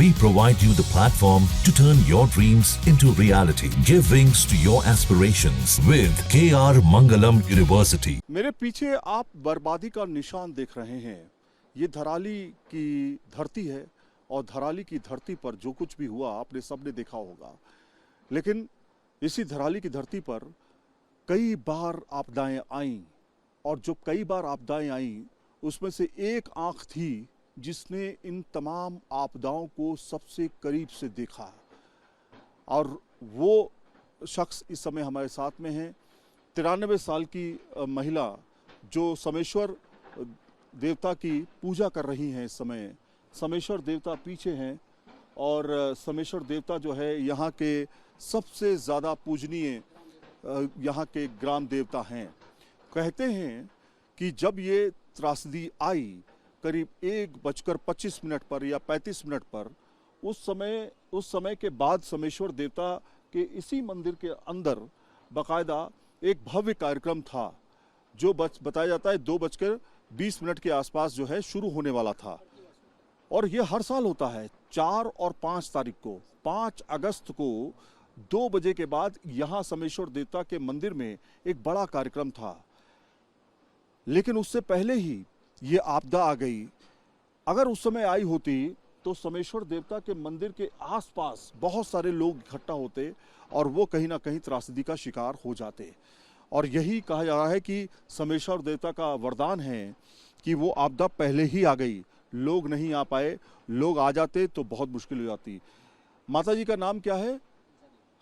We provide you the platform to turn your dreams into reality. Give wings to your aspirations with KR Mangalam University. मेरे पीछे आप बर्बादी का निशान देख रहे हैं। ये धराली की धरती है और धराली की धरती पर जो कुछ भी हुआ आपने सबने देखा होगा। लेकिन इसी धराली की धरती पर कई बार आपदाएं आईं और जो कई बार आपदाएं आईं उसमें से एक आंख थी जिसने इन तमाम आपदाओं को सबसे करीब से देखा और वो शख्स इस समय हमारे साथ में है। 93 साल की महिला जो समेश्वर देवता की पूजा कर रही हैं। इस समय समेश्वर देवता पीछे हैं और समेश्वर देवता जो है यहाँ के सबसे ज़्यादा पूजनीय यहाँ के ग्राम देवता हैं। कहते हैं कि जब ये त्रासदी आई करीब 1:25 पर या 35 मिनट पर उस समय के बाद समेश्वर देवता के इसी मंदिर के अंदर बाकायदा एक भव्य कार्यक्रम था जो बताया जाता है 2:20 के आसपास जो है शुरू होने वाला था। और ये हर साल होता है 4 और 5 तारीख को, 5 अगस्त को 2 बजे के बाद यहाँ समेश्वर देवता के मंदिर में एक बड़ा कार्यक्रम था। लेकिन उससे पहले ही ये आपदा आ गई। अगर उस समय आई होती तो समेश्वर देवता के मंदिर के आसपास बहुत सारे लोग इकट्ठा होते और वो कहीं ना कहीं त्रासदी का शिकार हो जाते। और यही कहा जा रहा है कि समेश्वर देवता का वरदान है कि वो आपदा पहले ही आ गई, लोग नहीं आ पाए, लोग आ जाते तो बहुत मुश्किल हो जाती। माता जी का नाम क्या है?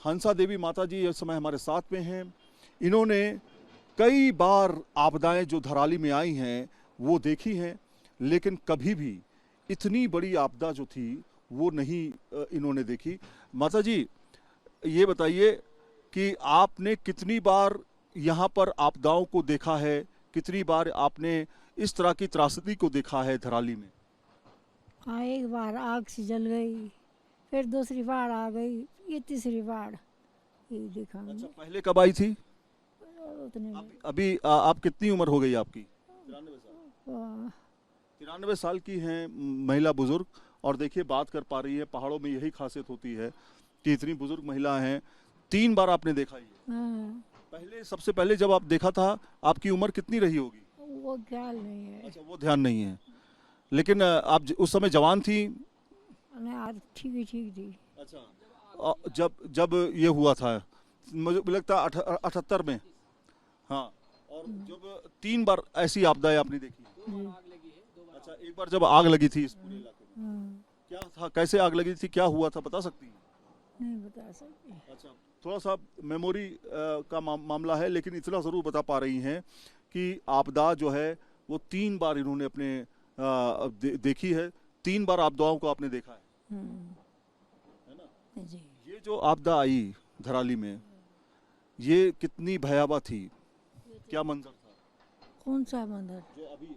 हंसा देवी माता जी इस समय हमारे साथ में हैं। इन्होंने कई बार आपदाएं जो धराली में आई हैं वो देखी हैं, लेकिन कभी भी इतनी बड़ी आपदा जो थी वो नहीं इन्होंने देखी। माता जी ये बताइए कि आपने कितनी बार यहाँ पर आपदाओं को देखा है, कितनी बार आपने इस तरह की त्रासदी को देखा है धराली में? हाँ, एक बार आग से जल गई, फिर दूसरी बार आ गई, ये तीसरी बार ये देखा। अच्छा, पहले कब आई थी? उतने अभी आप कितनी उम्र हो गई आपकी? 93 साल की हैं महिला बुजुर्ग। और देखिए बात कर पा रही है। पहाड़ों में यही खासियत होती है कि इतनी बुजुर्ग महिला हैं। 3 बार आपने देखा ही है। हाँ। पहले सबसे पहले जब आप देखा था आपकी उम्र कितनी रही होगी? वो ख्याल नहीं है। अच्छा, वो ध्यान नहीं है। लेकिन आप उस समय जवान थी? नहीं, ठीक थी। अच्छा, जब ये हुआ था मुझे लगता है 78 में। हाँ, और जब 3 बार ऐसी आपदाएं आपने देखी। अच्छा, एक बार जब आग लगी थी इस पूरे इलाके में, क्या था, कैसे आग लगी थी, क्या हुआ था, बता सकती हैं? नहीं बता सकती। अच्छा, थोड़ा सा मेमोरी का मामला है, लेकिन इतना जरूर बता पा रही हैं कि आपदा जो है वो 3 बार इन्होंने अपने देखी है। 3 बार आपदाओं को आपने देखा है ना जी। ये जो आपदा आई धराली में, ये कितनी भयावह थी, क्या मंजर था? कौन सा मंदिर? जो अभी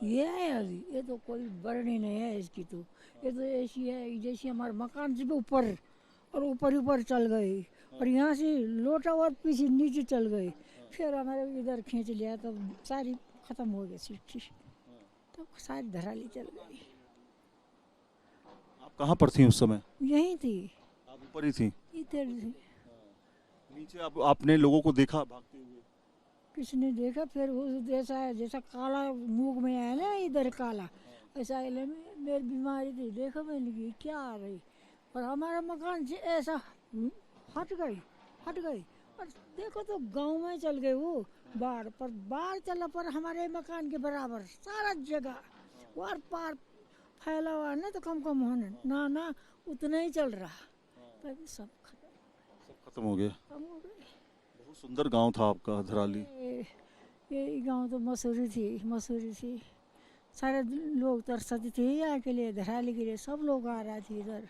ये है अभी, ये तो कोई बरनी नहीं है इसकी। तो ये तो ऐसी है जैसे हमारे मकान से भी ऊपर और ऊपर चल गई और यहाँ से लोटा और पीछे नीचे चल गई, फिर हमारे इधर खींच लिया तब सारी खत्म हो गई चिट्ठी, तब सारी धराली चल गई। आप कहाँ पर थी उस समय? यहीं थी। आप ऊपर ही थी? इधर थी। नीचे आपने लोगों को देखा भागते हुए? किसने देखा? फिर वो जैसा काला मूग में आया ना इधर काला, ऐसा मेरी बीमारी थी, देखो मैंने कि क्या आ रही और हमारा मकान से ऐसा हट गई और देखो तो गांव में चल गए वो बाढ़ चला पर हमारे मकान के बराबर सारा जगह वार पार फैला हुआ ना, तो कम होने ना उतना ही चल रहा, तभी सब खत्म हो गया। बहुत सुंदर गांव था आपका धराली। ये गांव तो मसूरी थी। सारे लोग तरसते थे यहाँ के लिए, धराली के लिए। सब लोग आ रहे थे इधर,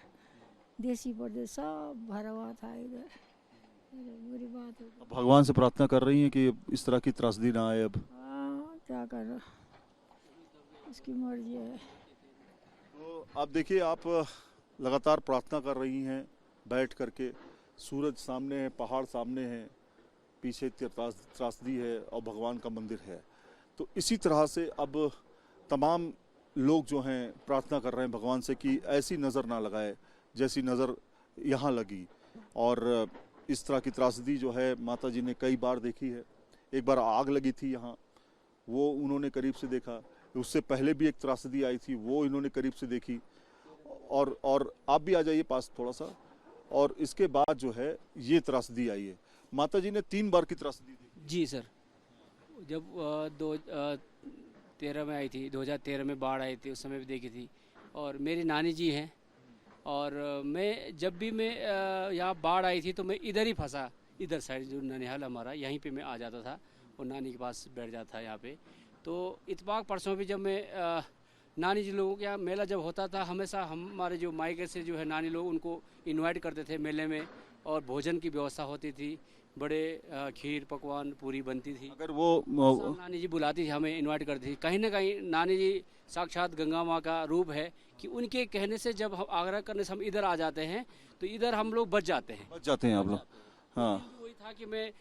देसी परदेश सब भरा हुआ था इधर। बुरी बात है। भगवान से प्रार्थना कर रही हैं कि इस तरह की त्रासदी ना आए अब। क्या कर रहा, इसकी मर्जी है। तो आप देखिए, आप लगातार प्रार्थना कर रही हैं बैठ करके। सूरज सामने है, पहाड़ सामने है, पीछे त्रासदी है और भगवान का मंदिर है। तो इसी तरह से अब तमाम लोग जो हैं प्रार्थना कर रहे हैं भगवान से कि ऐसी नज़र ना लगाए जैसी नज़र यहाँ लगी। और इस तरह की त्रासदी जो है माता जी ने कई बार देखी है। एक बार आग लगी थी यहाँ, वो उन्होंने करीब से देखा। उससे पहले भी एक त्रासदी आई थी, वो इन्होंने करीब से देखी। और आप भी आ जाइए पास थोड़ा सा। और इसके बाद जो है ये त्रासदी आई है। माता जी ने 3 बार की त्रासदी देखी। जी सर, जब 2013 में आई थी, 2013 में बाढ़ आई थी, उस समय भी देखी थी। और मेरी नानी जी हैं, और मैं जब भी मैं यहाँ बाढ़ आई थी तो मैं इधर ही फंसा, इधर साइड जो ननिहाल हमारा, यहीं पे मैं आ जाता था और नानी के पास बैठ जाता था यहाँ पे। तो इत्तेफाक परसों भी जब मैं नानी जी लोगों के यहाँ मेला जब होता था, हमेशा हमारे जो मायके से जो है नानी लोग उनको इनवाइट करते थे मेले में, और भोजन की व्यवस्था होती थी, बड़े खीर पकवान पूरी बनती थी। अगर वो नानी जी बुलाती थी, हमें इनवाइट करती थी। कहीं ना कहीं नानी जी साक्षात गंगा माँ का रूप है कि उनके कहने से जब हम आग्रह करने से हम इधर आ जाते हैं तो इधर हम लोग बच जाते हैं आप लोग। हाँ, वही था कि मैं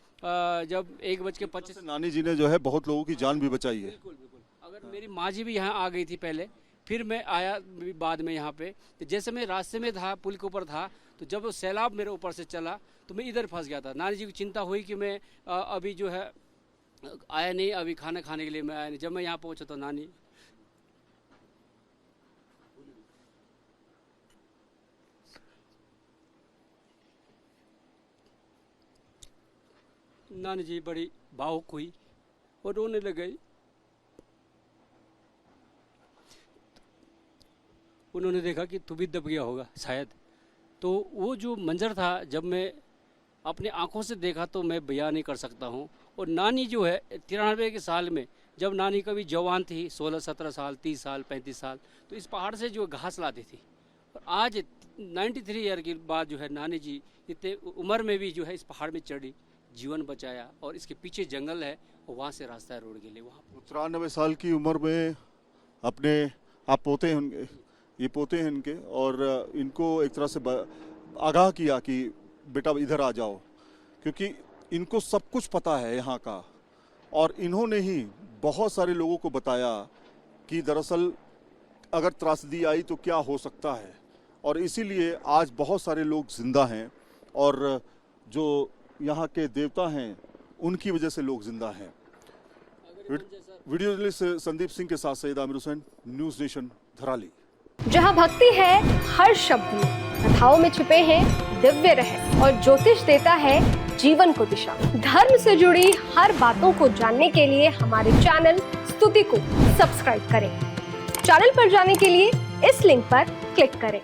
जब 1:25 नानी जी ने जो है बहुत लोगों की जान भी बचाई है। बिल्कुल बिल्कुल। अगर मेरी माँ जी भी यहाँ आ गई थी पहले, फिर मैं आया बाद में यहाँ पे। तो जैसे मैं रास्ते में था, पुल के ऊपर था, तो जब वो सैलाब मेरे ऊपर से चला तो मैं इधर फंस गया था। नानी जी को चिंता हुई कि मैं अभी जो है आया नहीं, अभी खाना खाने के लिए मैं आया नहीं। जब मैं यहाँ पहुँचा तो नानी जी बड़ी भावुक हुई और रोने लग गई। उन्होंने देखा कि तू भी दब गया होगा शायद। तो वो जो मंजर था, जब मैं अपनी आंखों से देखा तो मैं बयान नहीं कर सकता हूँ। और नानी जो है 93 के साल में, जब नानी कभी जवान थी, 16-17 साल, 30 साल, 35 साल, तो इस पहाड़ से जो घास लाती थी। और आज 93 ईयर के बाद जो है नानी जी इतने उम्र में भी जो है इस पहाड़ में चढ़ी, जीवन बचाया। और इसके पीछे जंगल है और वहाँ से रास्ता है रोड के लिए। वहाँ 93 साल की उम्र में अपने आप पोते हैं, ये पोते हैं इनके, और इनको एक तरह से आगाह किया कि बेटा इधर आ जाओ, क्योंकि इनको सब कुछ पता है यहाँ का। और इन्होंने ही बहुत सारे लोगों को बताया कि दरअसल अगर त्रासदी आई तो क्या हो सकता है। और इसीलिए आज बहुत सारे लोग जिंदा हैं, और जो यहाँ के देवता हैं उनकी वजह से लोग जिंदा हैं। वीडियो जर्नलिस्ट संदीप सिंह के साथ सैयद आमिर हुसैन, न्यूज़ नेशन, धराली। जहाँ भक्ति है हर शब्द में, कथाओं में छुपे हैं दिव्य रहस्य, और ज्योतिष देता है जीवन को दिशा। धर्म से जुड़ी हर बातों को जानने के लिए हमारे चैनल स्तुति को सब्सक्राइब करें। चैनल पर जाने के लिए इस लिंक पर क्लिक करें।